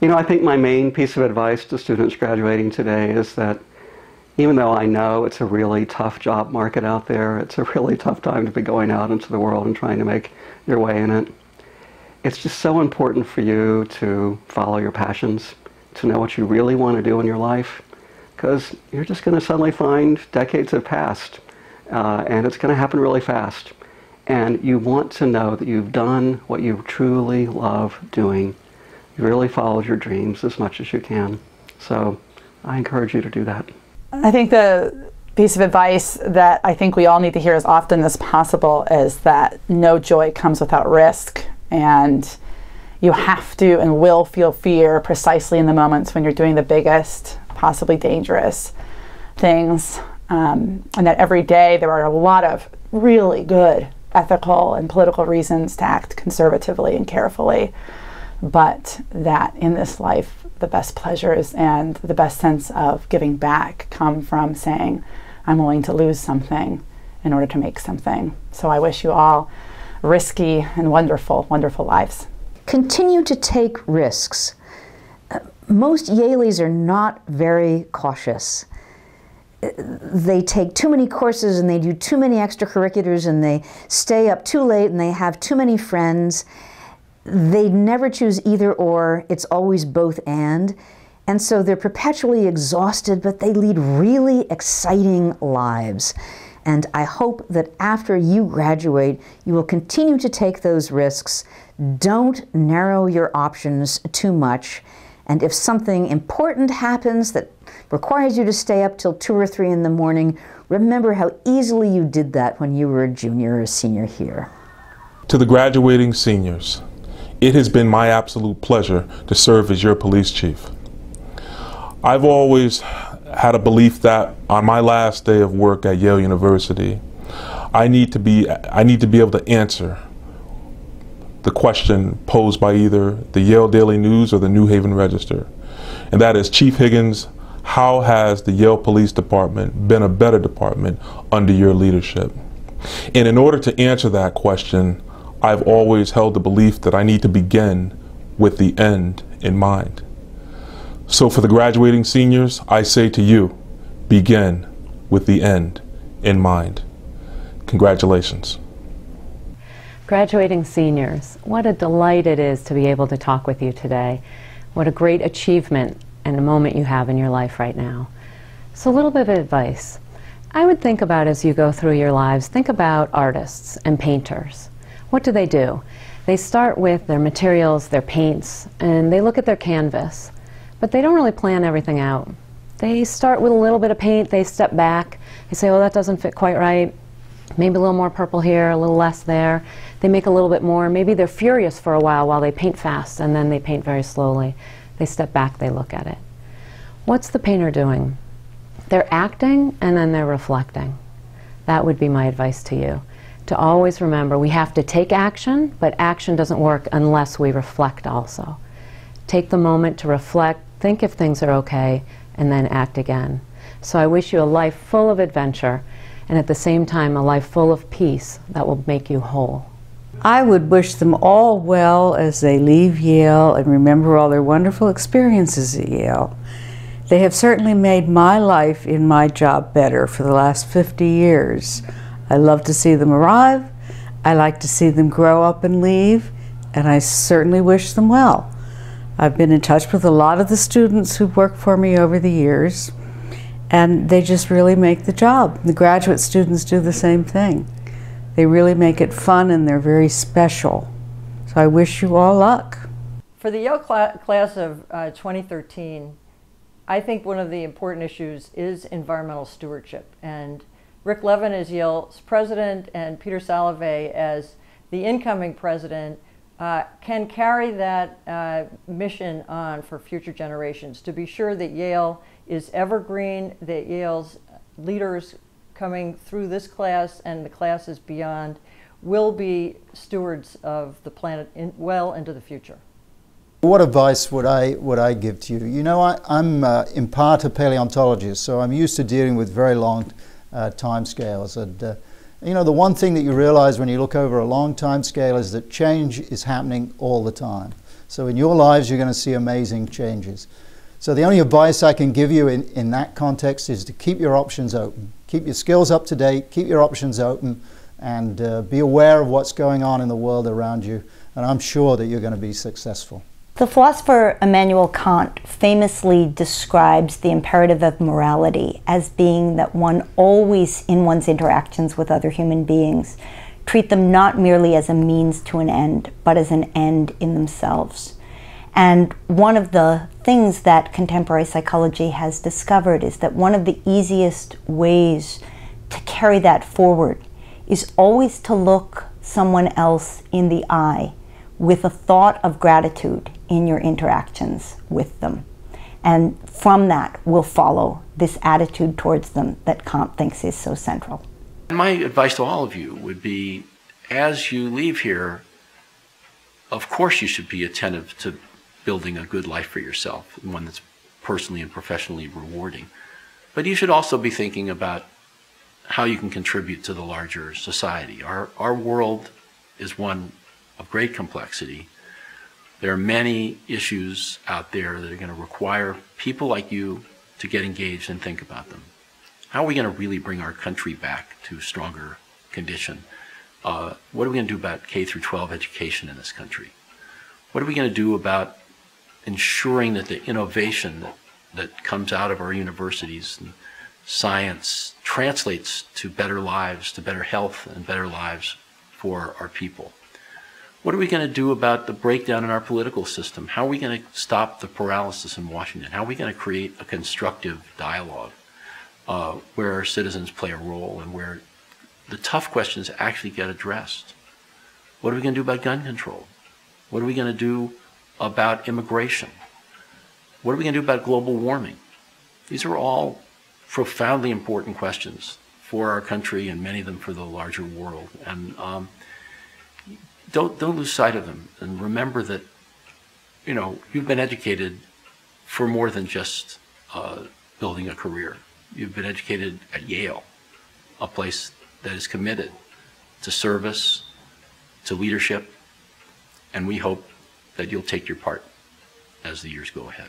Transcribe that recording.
You know, I think my main piece of advice to students graduating today is that even though I know it's a really tough job market out there, it's a really tough time to be going out into the world and trying to make your way in it, it's just so important for you to follow your passions, to know what you really want to do in your life, because you're just going to suddenly find decades have passed, and it's going to happen really fast. And you want to know that you've done what you truly love doing. You really followed your dreams as much as you can. So I encourage you to do that. I think the piece of advice that I think we all need to hear as often as possible is that no joy comes without risk, and you have to and will feel fear precisely in the moments when you're doing the biggest, possibly dangerous things, and that every day there are a lot of really good ethical and political reasons to act conservatively and carefully, but that in this life the best pleasures and the best sense of giving back come from saying, I'm willing to lose something in order to make something. So I wish you all risky and wonderful, wonderful lives. Continue to take risks. Most Yaleys are not very cautious. They take too many courses and they do too many extracurriculars and they stay up too late and they have too many friends. They never choose either or, it's always both and so they're perpetually exhausted, but they lead really exciting lives. And I hope that after you graduate, you will continue to take those risks. Don't narrow your options too much. And if something important happens that requires you to stay up till 2 or 3 in the morning, remember how easily you did that when you were a junior or a senior here. To the graduating seniors, it has been my absolute pleasure to serve as your police chief. I've always had a belief that on my last day of work at Yale University, I need to be able to answer the question posed by either the Yale Daily News or the New Haven Register. And that is, Chief Higgins, how has the Yale Police Department been a better department under your leadership? And in order to answer that question, I've always held the belief that I need to begin with the end in mind. So for the graduating seniors, I say to you, begin with the end in mind. Congratulations. Graduating seniors, what a delight it is to be able to talk with you today. What a great achievement and a moment you have in your life right now. So a little bit of advice. I would think about, as you go through your lives, think about artists and painters. What do? They start with their materials, their paints, and they look at their canvas, but they don't really plan everything out. They start with a little bit of paint, they step back, they say, oh, that doesn't fit quite right. Maybe a little more purple here, a little less there. They make a little bit more. Maybe they're furious for a while they paint fast, and then they paint very slowly. They step back, they look at it. What's the painter doing? They're acting, and then they're reflecting. That would be my advice to you. To always remember, we have to take action, but action doesn't work unless we reflect also. Take the moment to reflect, think if things are okay, and then act again. So I wish you a life full of adventure, and at the same time a life full of peace that will make you whole. I would wish them all well as they leave Yale and remember all their wonderful experiences at Yale. They have certainly made my life in my job better for the last 50 years. I love to see them arrive, I like to see them grow up and leave, and I certainly wish them well. I've been in touch with a lot of the students who've worked for me over the years, and they just really make the job. The graduate students do the same thing. They really make it fun and they're very special. So I wish you all luck. For the Yale class of 2013, I think one of the important issues is environmental stewardship. And Rick Levin as Yale's president and Peter Salovey as the incoming president can carry that mission on for future generations to be sure that Yale is evergreen, that Yale's leaders coming through this class and the classes beyond will be stewards of the planet well into the future. What advice would I give to you? You know, I'm in part a paleontologist, so I'm used to dealing with very long time scales. And You know, the one thing that you realize when you look over a long time scale is that change is happening all the time. So in your lives, you're going to see amazing changes. So the only advice I can give you in that context is to keep your options open. Keep your skills up to date, keep your options open, and be aware of what's going on in the world around you. And I'm sure that you're going to be successful. The philosopher Immanuel Kant famously describes the imperative of morality as being that one always, in one's interactions with other human beings, treat them not merely as a means to an end, but as an end in themselves. And one of the things that contemporary psychology has discovered is that one of the easiest ways to carry that forward is always to look someone else in the eye with a thought of gratitude in your interactions with them. And from that will follow this attitude towards them that Kant thinks is so central. My advice to all of you would be, as you leave here, of course you should be attentive to building a good life for yourself, one that's personally and professionally rewarding. But you should also be thinking about how you can contribute to the larger society. Our world is one of great complexity. There are many issues out there that are going to require people like you to get engaged and think about them. How are we going to really bring our country back to a stronger condition? What are we going to do about K through 12 education in this country? What are we going to do about ensuring that the innovation that comes out of our universities and science translates to better lives, to better health and better lives for our people? What are we going to do about the breakdown in our political system? How are we going to stop the paralysis in Washington? How are we going to create a constructive dialogue where our citizens play a role and where the tough questions actually get addressed? What are we going to do about gun control? What are we going to do about immigration? What are we going to do about global warming? These are all profoundly important questions for our country and many of them for the larger world. And don't lose sight of them, and remember that, you know, you've been educated for more than just building a career. You've been educated at Yale, a place that is committed to service, to leadership, and we hope that you'll take your part as the years go ahead.